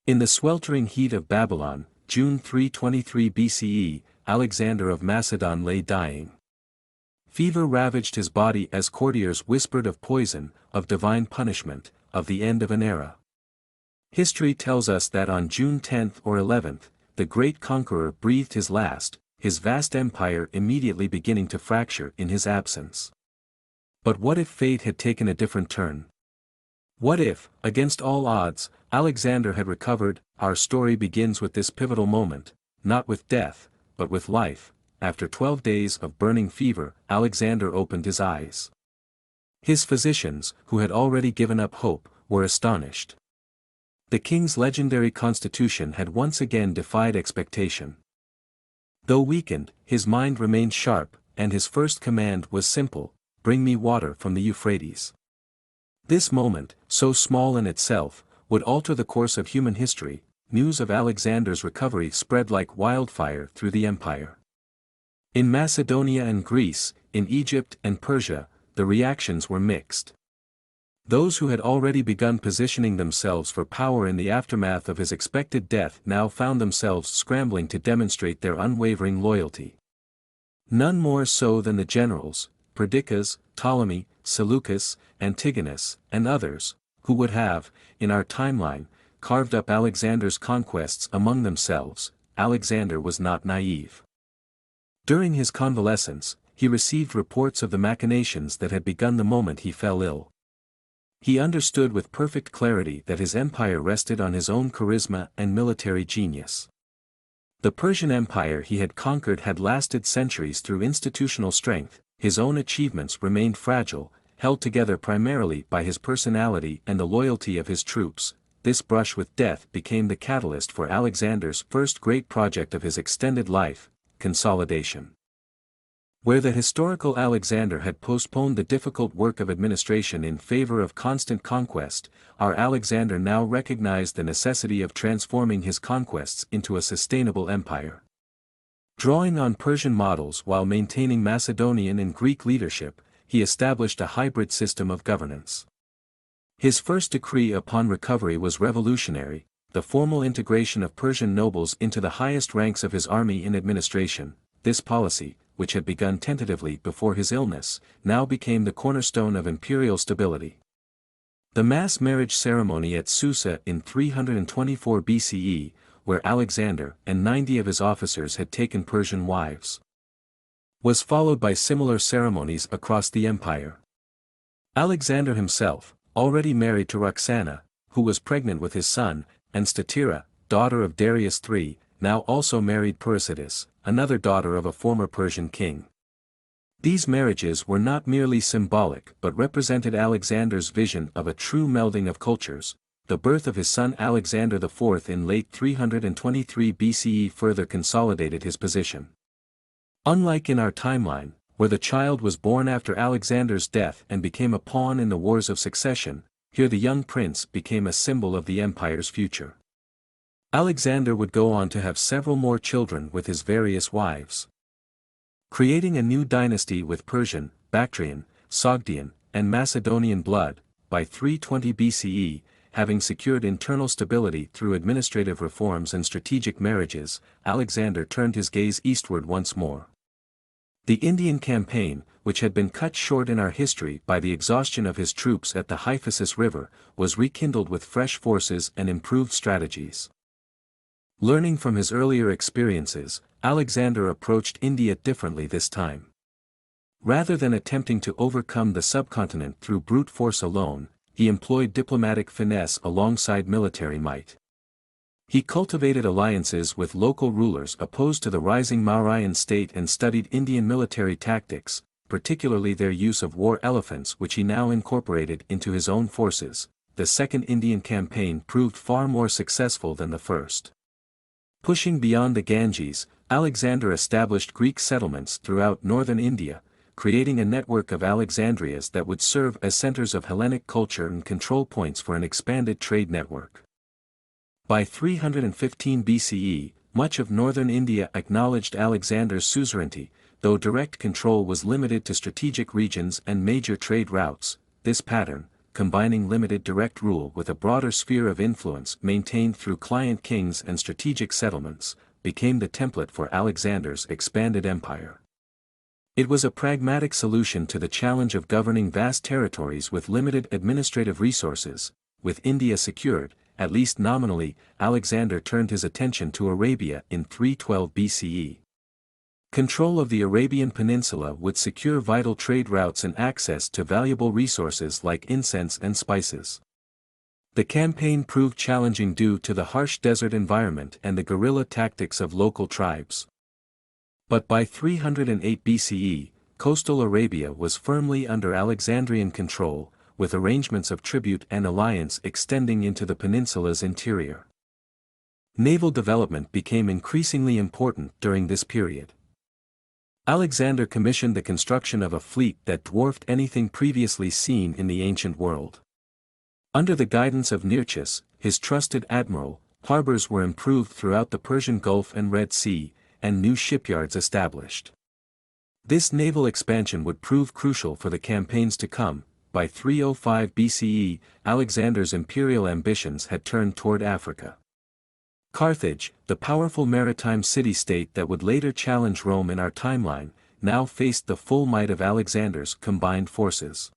In the sweltering heat of Babylon, June 323 BCE, Alexander of Macedon lay dying. Fever ravaged his body as courtiers whispered of poison, of divine punishment, of the end of an era. History tells us that on June 10 or 11, the great conqueror breathed his last, his vast empire immediately beginning to fracture in his absence. But what if fate had taken a different turn? What if, against all odds, Alexander had recovered? Our story begins with this pivotal moment, not with death, but with life. After 12 days of burning fever, Alexander opened his eyes. His physicians, who had already given up hope, were astonished. The king's legendary constitution had once again defied expectation. Though weakened, his mind remained sharp, and his first command was simple: bring me water from the Euphrates. This moment, so small in itself, would alter the course of human history. News of Alexander's recovery spread like wildfire through the empire. In Macedonia and Greece, in Egypt and Persia, the reactions were mixed. Those who had already begun positioning themselves for power in the aftermath of his expected death now found themselves scrambling to demonstrate their unwavering loyalty. None more so than the generals, Perdiccas, Ptolemy, Seleucus, Antigonus, and others, who would have, in our timeline, carved up Alexander's conquests among themselves. Alexander was not naive. During his convalescence, he received reports of the machinations that had begun the moment he fell ill. He understood with perfect clarity that his empire rested on his own charisma and military genius. The Persian Empire he had conquered had lasted centuries through institutional strength. His own achievements remained fragile, held together primarily by his personality and the loyalty of his troops. This brush with death became the catalyst for Alexander's first great project of his extended life: consolidation. Where the historical Alexander had postponed the difficult work of administration in favor of constant conquest, our Alexander now recognized the necessity of transforming his conquests into a sustainable empire. Drawing on Persian models while maintaining Macedonian and Greek leadership, he established a hybrid system of governance. His first decree upon recovery was revolutionary: the formal integration of Persian nobles into the highest ranks of his army in administration. This policy, which had begun tentatively before his illness, now became the cornerstone of imperial stability. The mass marriage ceremony at Susa in 324 BCE, where Alexander and 90 of his officers had taken Persian wives, was followed by similar ceremonies across the empire. Alexander himself, already married to Roxana, who was pregnant with his son, and Statira, daughter of Darius III, now also married Persides, another daughter of a former Persian king. These marriages were not merely symbolic but represented Alexander's vision of a true melding of cultures. The birth of his son Alexander IV in late 323 BCE further consolidated his position. Unlike in our timeline, where the child was born after Alexander's death and became a pawn in the wars of succession, here the young prince became a symbol of the empire's future. Alexander would go on to have several more children with his various wives, creating a new dynasty with Persian, Bactrian, Sogdian, and Macedonian blood. By 320 BCE, having secured internal stability through administrative reforms and strategic marriages, Alexander turned his gaze eastward once more. The Indian campaign, which had been cut short in our history by the exhaustion of his troops at the Hyphasis River, was rekindled with fresh forces and improved strategies. Learning from his earlier experiences, Alexander approached India differently this time. Rather than attempting to overcome the subcontinent through brute force alone, he employed diplomatic finesse alongside military might. He cultivated alliances with local rulers opposed to the rising Mauryan state and studied Indian military tactics, particularly their use of war elephants, which he now incorporated into his own forces. The Second Indian Campaign proved far more successful than the first. Pushing beyond the Ganges, Alexander established Greek settlements throughout northern India, creating a network of Alexandrias that would serve as centers of Hellenic culture and control points for an expanded trade network. By 315 BCE, much of northern India acknowledged Alexander's suzerainty, though direct control was limited to strategic regions and major trade routes. This pattern, combining limited direct rule with a broader sphere of influence maintained through client kings and strategic settlements, became the template for Alexander's expanded empire. It was a pragmatic solution to the challenge of governing vast territories with limited administrative resources. With India secured, at least nominally, Alexander turned his attention to Arabia in 312 BCE. Control of the Arabian Peninsula would secure vital trade routes and access to valuable resources like incense and spices. The campaign proved challenging due to the harsh desert environment and the guerrilla tactics of local tribes. But by 308 BCE, coastal Arabia was firmly under Alexandrian control, with arrangements of tribute and alliance extending into the peninsula's interior. Naval development became increasingly important during this period. Alexander commissioned the construction of a fleet that dwarfed anything previously seen in the ancient world. Under the guidance of Nearchus, his trusted admiral, harbors were improved throughout the Persian Gulf and Red Sea, and new shipyards established. This naval expansion would prove crucial for the campaigns to come. By 305 BCE, Alexander's imperial ambitions had turned toward Africa. Carthage, the powerful maritime city-state that would later challenge Rome in our timeline, now faced the full might of Alexander's combined forces.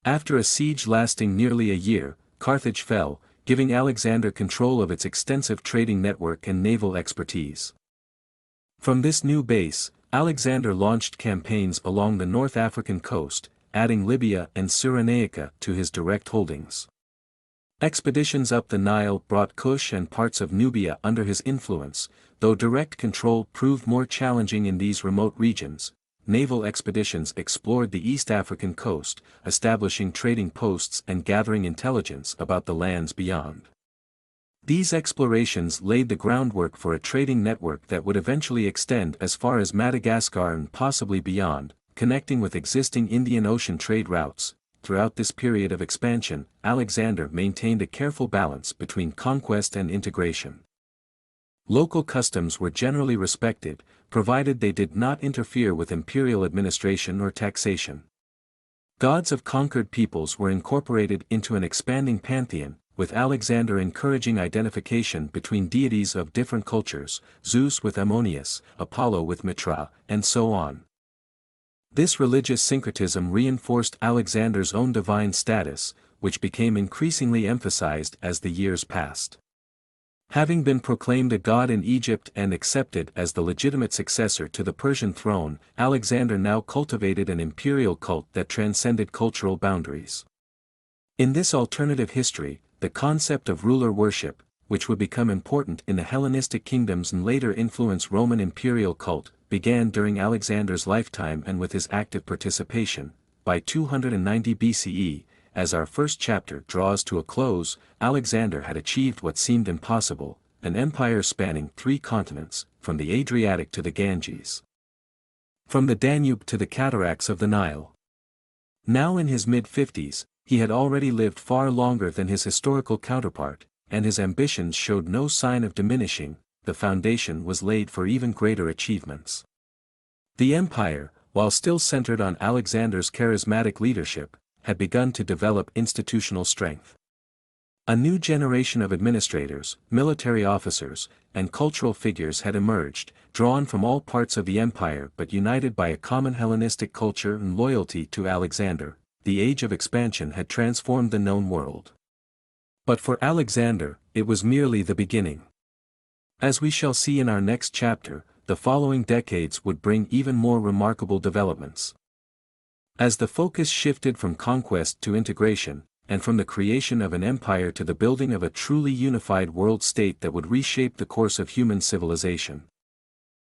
After a siege lasting nearly a year, Carthage fell, giving Alexander control of its extensive trading network and naval expertise. From this new base, Alexander launched campaigns along the North African coast, adding Libya and Cyrenaica to his direct holdings. Expeditions up the Nile brought Kush and parts of Nubia under his influence, though direct control proved more challenging in these remote regions. Naval expeditions explored the East African coast, establishing trading posts and gathering intelligence about the lands beyond. These explorations laid the groundwork for a trading network that would eventually extend as far as Madagascar and possibly beyond, connecting with existing Indian Ocean trade routes. Throughout this period of expansion, Alexander maintained a careful balance between conquest and integration. Local customs were generally respected, provided they did not interfere with imperial administration or taxation. Gods of conquered peoples were incorporated into an expanding pantheon, with Alexander encouraging identification between deities of different cultures, Zeus with Ammonius, Apollo with Mitra, and so on. This religious syncretism reinforced Alexander's own divine status, which became increasingly emphasized as the years passed. Having been proclaimed a god in Egypt and accepted as the legitimate successor to the Persian throne, Alexander now cultivated an imperial cult that transcended cultural boundaries. In this alternative history, the concept of ruler worship, which would become important in the Hellenistic kingdoms and later influence Roman imperial cult, began during Alexander's lifetime and with his active participation. By 290 BCE, as our first chapter draws to a close, Alexander had achieved what seemed impossible, an empire spanning 3 continents, from the Adriatic to the Ganges. From the Danube to the cataracts of the Nile. Now in his mid-50s, he had already lived far longer than his historical counterpart, and his ambitions showed no sign of diminishing. The foundation was laid for even greater achievements. The empire, while still centered on Alexander's charismatic leadership, had begun to develop institutional strength. A new generation of administrators, military officers, and cultural figures had emerged, drawn from all parts of the empire but united by a common Hellenistic culture and loyalty to Alexander. The age of expansion had transformed the known world. But for Alexander, it was merely the beginning. As we shall see in our next chapter, the following decades would bring even more remarkable developments. As the focus shifted from conquest to integration, and from the creation of an empire to the building of a truly unified world state that would reshape the course of human civilization.